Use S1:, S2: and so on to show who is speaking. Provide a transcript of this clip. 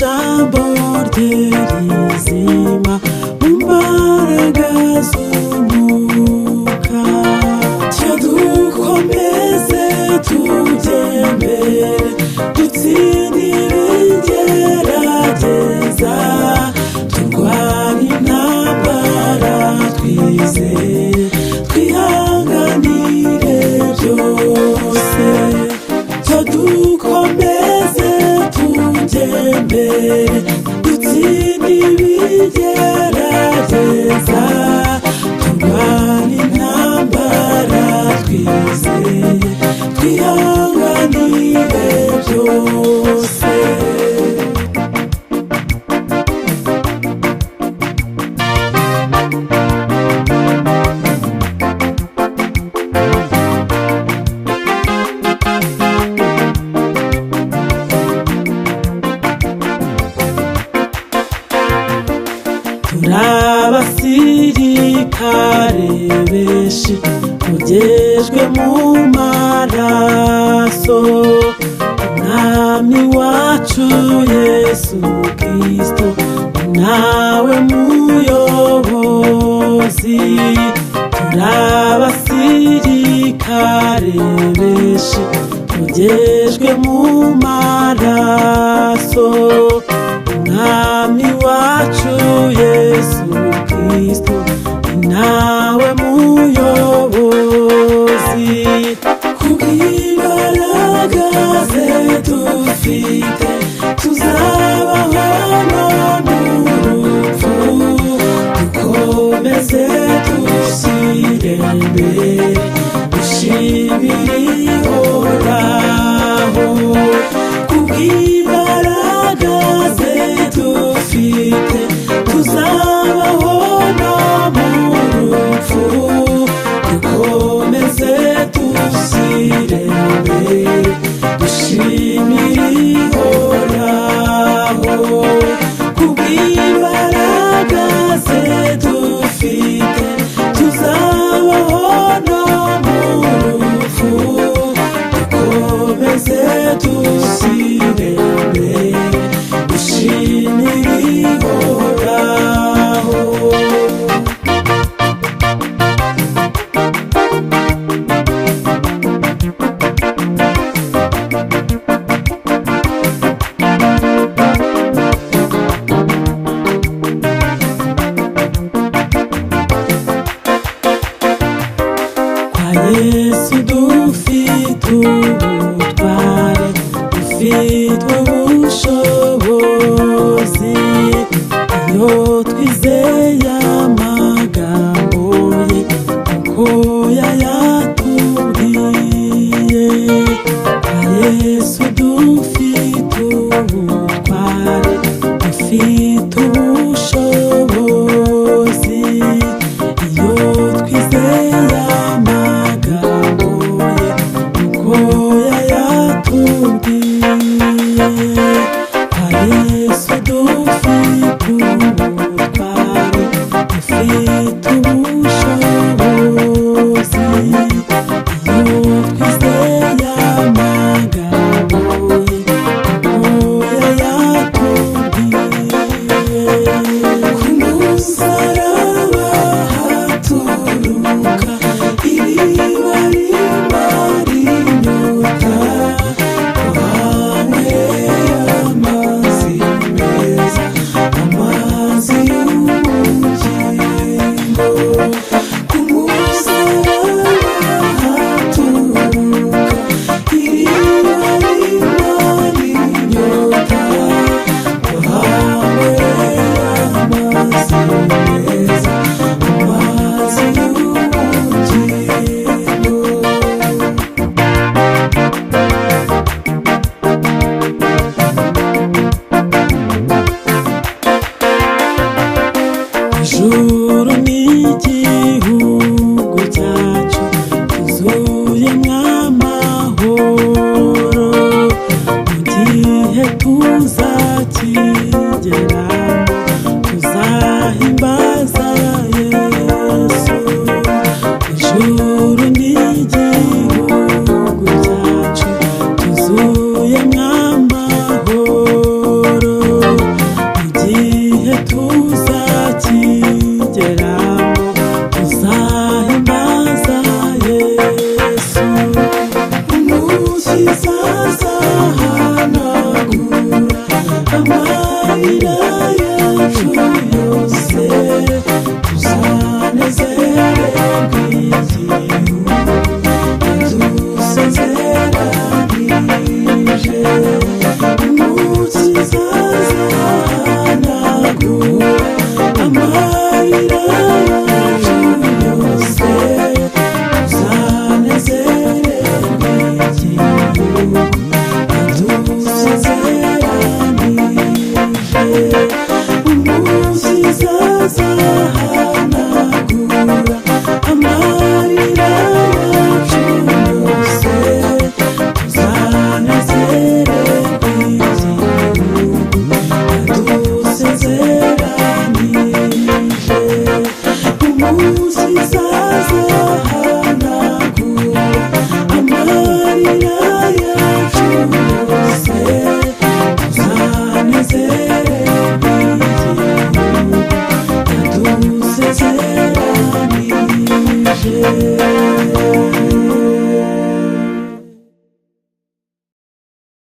S1: ijambo rye rizima mu mbaraga z'umwuka. Tyo dukomeze tujye mbere, dutsindire ibigerageza, turwanye intambara twizeye, twihanganire byose. Tyo dukomeze tujye mbere, dutsindire ibigerageza, turwanye intambara twizeye, twihanganire byose. Turabasirikare benshi mugejwe mu maraso, Umwami wacu Yesu Kristo nawe muyobozi. Turabasirikare benshi mugejwe mu maraso, Umwami wacu Yesu Kristo nawe muyobozi. Kubw'imbaraga ze dufite, tuzabaho no mu rupfu, dukomeze dushyire imbere, dushimire ihoraho. Kubw'imbaraga ze dufite, tuzabaho no mu rupfu, dukomeze dushyire imbere, dushimire ihoraho. Kubw'imbaraga ze dufite, tuzabaho no mu rupfu, dukomeze dushyire